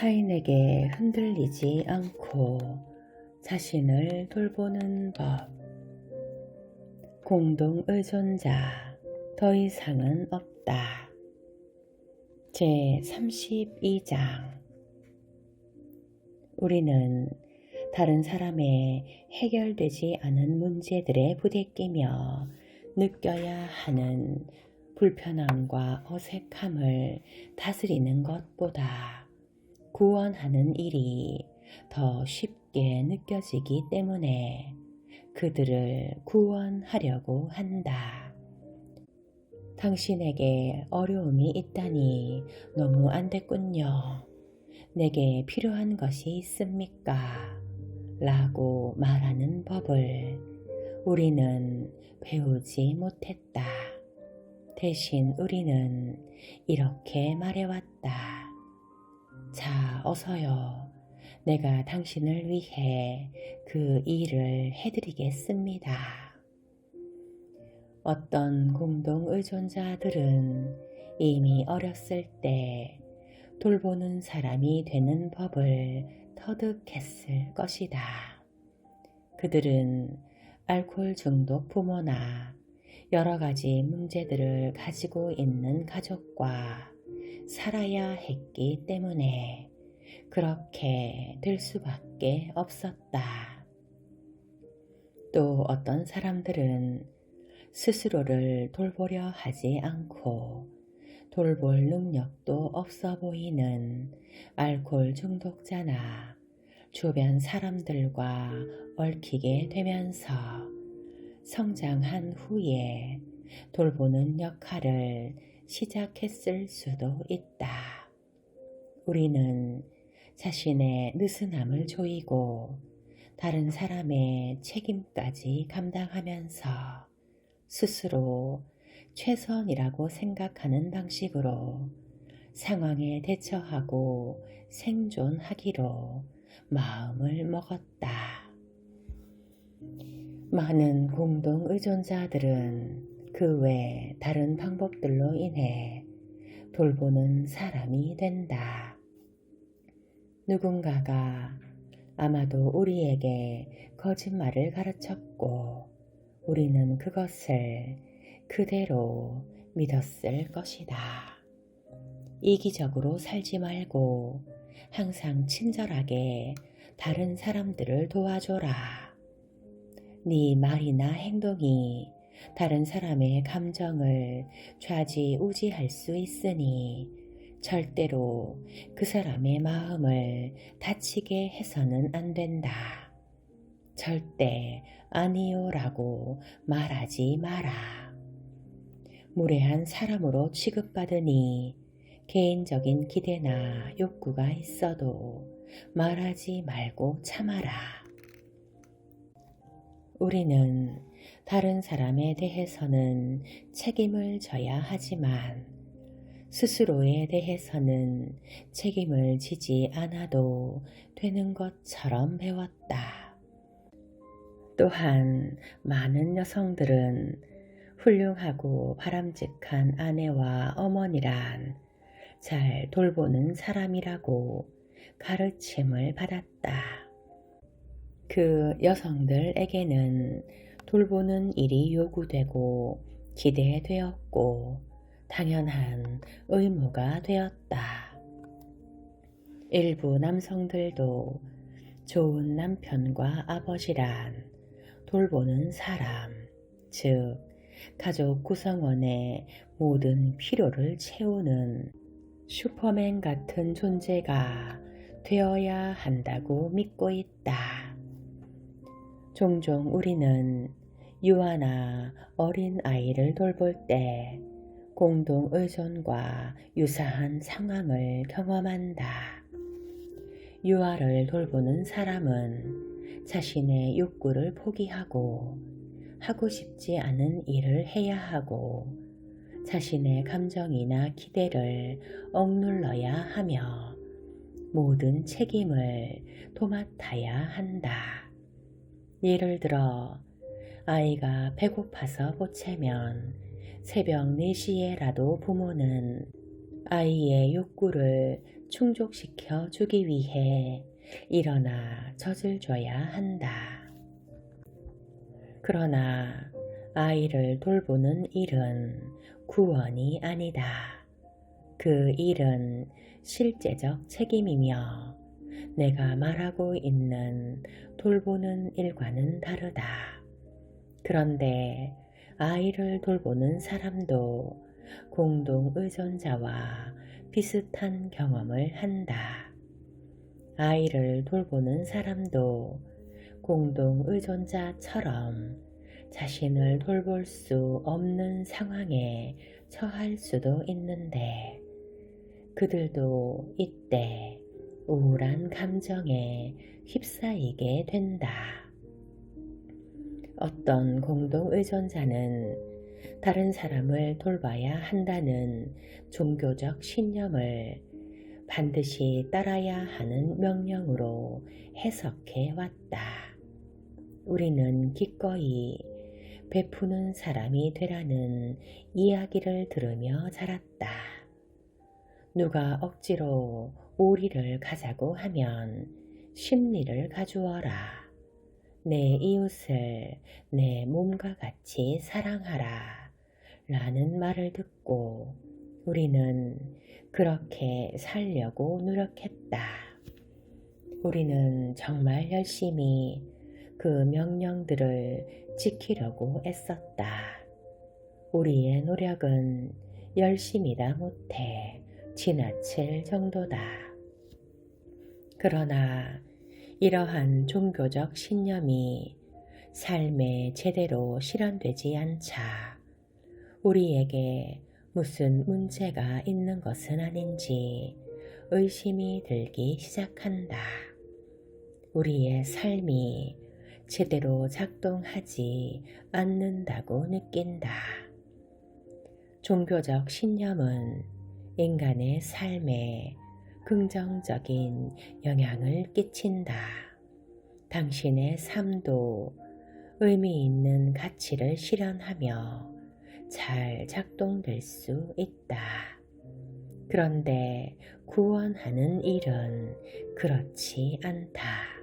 타인에게 흔들리지 않고 자신을 돌보는 법. 공동의존자, 더 이상은 없다. 제32장. 우리는 다른 사람의 해결되지 않은 문제들에 부대끼며 느껴야 하는 불편함과 어색함을 다스리는 것보다 구원하는 일이 더 쉽게 느껴지기 때문에 그들을 구원하려고 한다. 당신에게 어려움이 있다니 너무 안 됐군요. 내게 필요한 것이 있습니까? 라고 말하는 법을 우리는 배우지 못했다. 대신 우리는 이렇게 말해왔다. 자, 어서요. 내가 당신을 위해 그 일을 해드리겠습니다. 어떤 공동의존자들은 이미 어렸을 때 돌보는 사람이 되는 법을 터득했을 것이다. 그들은 알코올 중독 부모나 여러 가지 문제들을 가지고 있는 가족과 살아야 했기 때문에 그렇게 될 수밖에 없었다. 또 어떤 사람들은 스스로를 돌보려 하지 않고 돌볼 능력도 없어 보이는 알코올 중독자나 주변 사람들과 얽히게 되면서 성장한 후에 돌보는 역할을 시작했을 수도 있다. 우리는 자신의 느슨함을 조이고 다른 사람의 책임까지 감당하면서 스스로 최선이라고 생각하는 방식으로 상황에 대처하고 생존하기로 마음을 먹었다. 많은 공동의존자들은 그 외 다른 방법들로 인해 돌보는 사람이 된다. 누군가가 아마도 우리에게 거짓말을 가르쳤고 우리는 그것을 그대로 믿었을 것이다. 이기적으로 살지 말고 항상 친절하게 다른 사람들을 도와줘라. 네 말이나 행동이 다른 사람의 감정을 좌지우지할 수 있으니 절대로 그 사람의 마음을 다치게 해서는 안 된다. 절대 아니요라고 말하지 마라. 무례한 사람으로 취급받으니 개인적인 기대나 욕구가 있어도 말하지 말고 참아라. 우리는 다른 사람에 대해서는 책임을 져야 하지만 스스로에 대해서는 책임을 지지 않아도 되는 것처럼 배웠다. 또한 많은 여성들은 훌륭하고 바람직한 아내와 어머니란 잘 돌보는 사람이라고 가르침을 받았다. 그 여성들에게는 돌보는 일이 요구되고 기대되었고 당연한 의무가 되었다. 일부 남성들도 좋은 남편과 아버지란 돌보는 사람, 즉 가족 구성원의 모든 필요를 채우는 슈퍼맨 같은 존재가 되어야 한다고 믿고 있다. 종종 우리는 유아나 어린 아이를 돌볼 때 공동의존과 유사한 상황을 경험한다. 유아를 돌보는 사람은 자신의 욕구를 포기하고 하고 싶지 않은 일을 해야 하고 자신의 감정이나 기대를 억눌러야 하며 모든 책임을 도맡아야 한다. 예를 들어 아이가 배고파서 보채면 새벽 4시에라도 부모는 아이의 욕구를 충족시켜 주기 위해 일어나 젖을 줘야 한다. 그러나 아이를 돌보는 일은 구원이 아니다. 그 일은 실제적 책임이며 내가 말하고 있는 돌보는 일과는 다르다. 그런데 아이를 돌보는 사람도 공동 의존자와 비슷한 경험을 한다. 아이를 돌보는 사람도 공동 의존자처럼 자신을 돌볼 수 없는 상황에 처할 수도 있는데 그들도 이때 우울한 감정에 휩싸이게 된다. 어떤 공동 의존자는 다른 사람을 돌봐야 한다는 종교적 신념을 반드시 따라야 하는 명령으로 해석해 왔다. 우리는 기꺼이 베푸는 사람이 되라는 이야기를 들으며 자랐다. 누가 억지로 오리를 가자고 하면 심리를 가주어라. 내 이웃을 내 몸과 같이 사랑하라. 라는 말을 듣고 우리는 그렇게 살려고 노력했다. 우리는 정말 열심히 그 명령들을 지키려고 애썼다. 우리의 노력은 열심이다 못해 지나칠 정도다. 그러나 이러한 종교적 신념이 삶에 제대로 실현되지 않자 우리에게 무슨 문제가 있는 것은 아닌지 의심이 들기 시작한다. 우리의 삶이 제대로 작동하지 않는다고 느낀다. 종교적 신념은 인간의 삶에 긍정적인 영향을 끼친다. 당신의 삶도 의미 있는 가치를 실현하며 잘 작동될 수 있다. 그런데 구원하는 일은 그렇지 않다.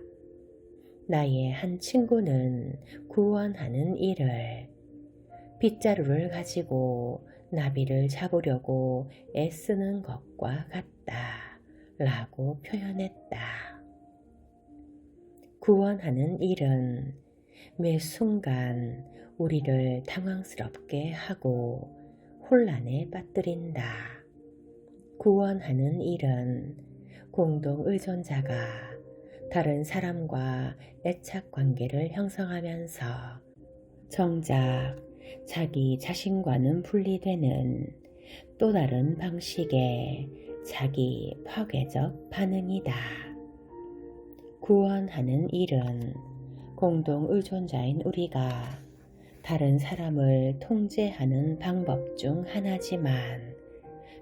나의 한 친구는 구원하는 일을 빗자루를 가지고 나비를 잡으려고 애쓰는 것과 같다 라고 표현했다. 구원하는 일은 매 순간 우리를 당황스럽게 하고 혼란에 빠뜨린다. 구원하는 일은 공동 의존자가 다른 사람과 애착 관계를 형성하면서 정작 자기 자신과는 분리되는 또 다른 방식의 자기 파괴적 반응이다. 구원하는 일은 공동 의존자인 우리가 다른 사람을 통제하는 방법 중 하나지만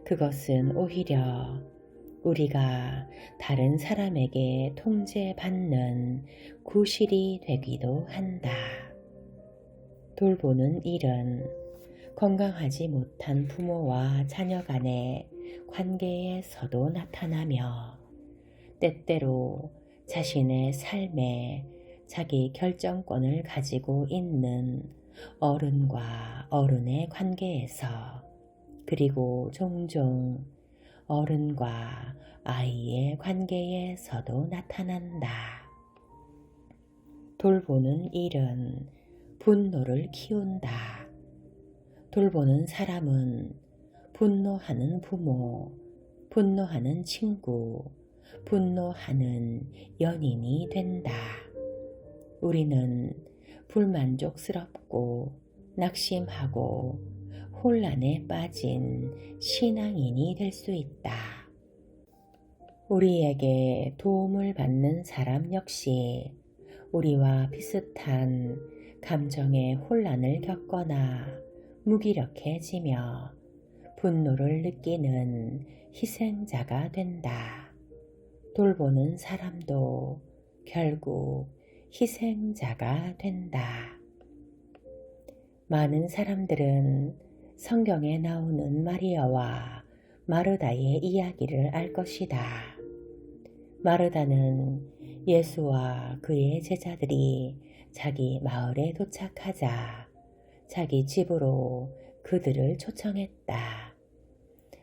그것은 오히려 우리가 다른 사람에게 통제받는 구실이 되기도 한다. 돌보는 일은 건강하지 못한 부모와 자녀 간의 관계에서도 나타나며 때때로 자신의 삶에 자기 결정권을 가지고 있는 어른과 어른의 관계에서 그리고 종종 어른과 아이의 관계에서도 나타난다. 돌보는 일은 분노를 키운다. 돌보는 사람은 분노하는 부모, 분노하는 친구, 분노하는 연인이 된다. 우리는 불만족스럽고 낙심하고 혼란에 빠진 신앙인이 될 수 있다. 우리에게 도움을 받는 사람 역시 우리와 비슷한 감정의 혼란을 겪거나 무기력해지며 분노를 느끼는 희생자가 된다. 돌보는 사람도 결국 희생자가 된다. 많은 사람들은 성경에 나오는 마리아와 마르다의 이야기를 알 것이다. 마르다는 예수와 그의 제자들이 자기 마을에 도착하자 자기 집으로 그들을 초청했다.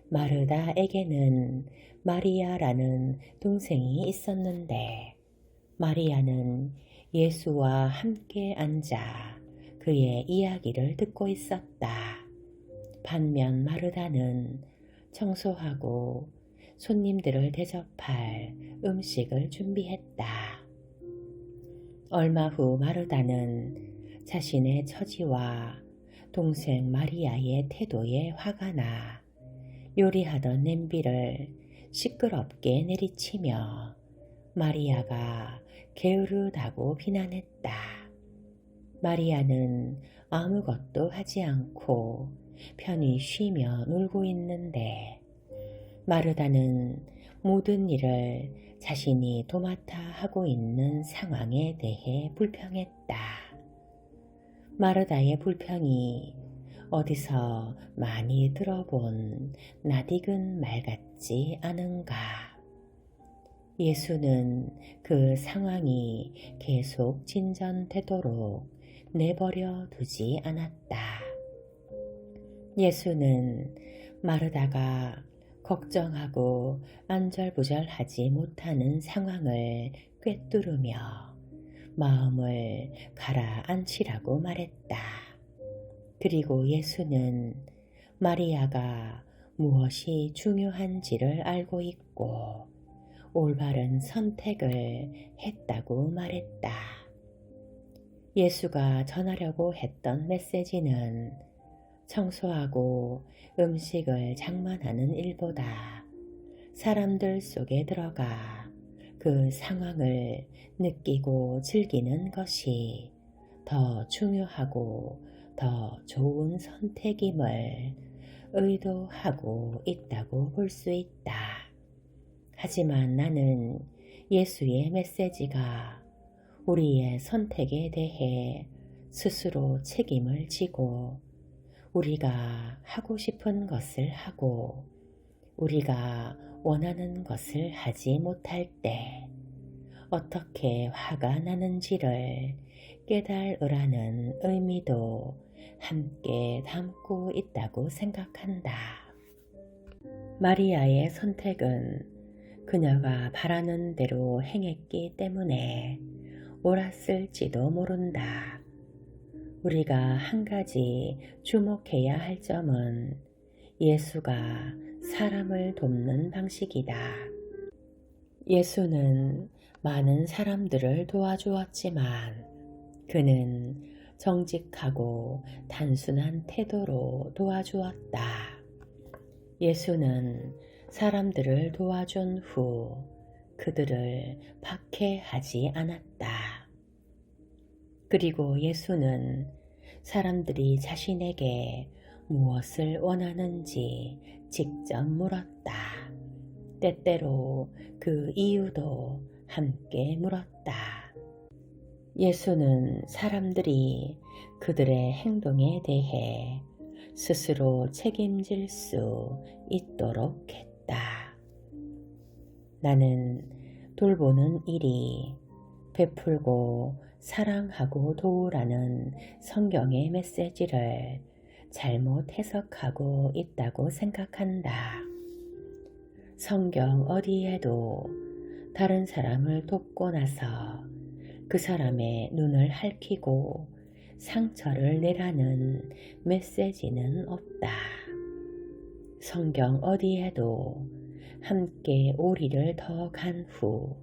마르다에게는 마리아라는 동생이 있었는데 마리아는 예수와 함께 앉아 그의 이야기를 듣고 있었다. 반면 마르다는 청소하고 손님들을 대접할 음식을 준비했다. 얼마 후 마르다는 자신의 처지와 동생 마리아의 태도에 화가 나 요리하던 냄비를 시끄럽게 내리치며 마리아가 게으르다고 비난했다. 마리아는 아무것도 하지 않고 편히 쉬며 놀고 있는데 마르다는 모든 일을 자신이 도맡아 하고 있는 상황에 대해 불평했다. 마르다의 불평이 어디서 많이 들어본 낯익은 말 같지 않은가. 예수는 그 상황이 계속 진전되도록 내버려 두지 않았다. 예수는 마르다가 걱정하고 안절부절하지 못하는 상황을 꿰뚫으며 마음을 가라앉히라고 말했다. 그리고 예수는 마리아가 무엇이 중요한지를 알고 있고 올바른 선택을 했다고 말했다. 예수가 전하려고 했던 메시지는 청소하고 음식을 장만하는 일보다 사람들 속에 들어가 그 상황을 느끼고 즐기는 것이 더 중요하고 더 좋은 선택임을 의도하고 있다고 볼 수 있다. 하지만 나는 예수의 메시지가 우리의 선택에 대해 스스로 책임을 지고 우리가 하고 싶은 것을 하고 우리가 원하는 것을 하지 못할 때 어떻게 화가 나는지를 깨달으라는 의미도 함께 담고 있다고 생각한다. 마리아의 선택은 그녀가 바라는 대로 행했기 때문에 옳았을지도 모른다. 우리가 한 가지 주목해야 할 점은 예수가 사람을 돕는 방식이다. 예수는 많은 사람들을 도와주었지만 그는 정직하고 단순한 태도로 도와주었다. 예수는 사람들을 도와준 후 그들을 박해하지 않았다. 그리고 예수는 사람들이 자신에게 무엇을 원하는지 직접 물었다. 때때로 그 이유도 함께 물었다. 예수는 사람들이 그들의 행동에 대해 스스로 책임질 수 있도록 했다. 나는 돌보는 일이 베풀고 사랑하고 도우라는 성경의 메시지를 잘못 해석하고 있다고 생각한다. 성경 어디에도 다른 사람을 돕고 나서 그 사람의 눈을 핥히고 상처를 내라는 메시지는 없다. 성경 어디에도 함께 오리를 더 간 후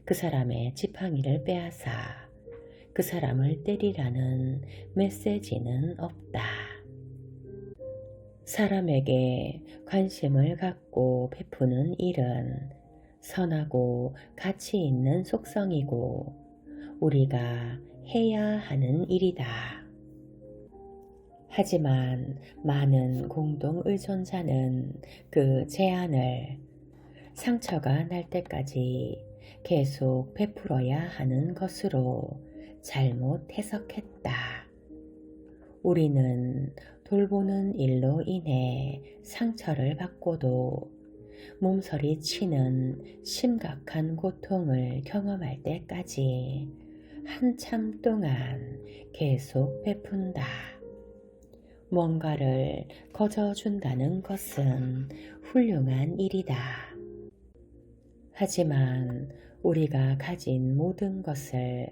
그 사람의 지팡이를 빼앗아 그 사람을 때리라는 메시지는 없다. 사람에게 관심을 갖고 베푸는 일은 선하고 가치 있는 속성이고 우리가 해야 하는 일이다. 하지만 많은 공동 의존자는 그 제안을 상처가 날 때까지 계속 베풀어야 하는 것으로 잘못 해석했다. 우리는 돌보는 일로 인해 상처를 받고도 몸서리 치는 심각한 고통을 경험할 때까지 한참 동안 계속 베푼다. 뭔가를 거저준다는 것은 훌륭한 일이다. 하지만 우리가 가진 모든 것을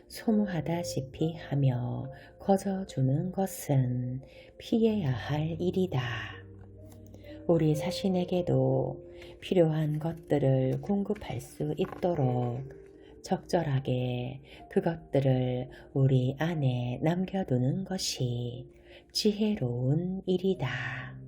소모하다시피 하며 거저주는 것은 피해야 할 일이다. 우리 자신에게도 필요한 것들을 공급할 수 있도록 적절하게 그것들을 우리 안에 남겨두는 것이 지혜로운 일이다.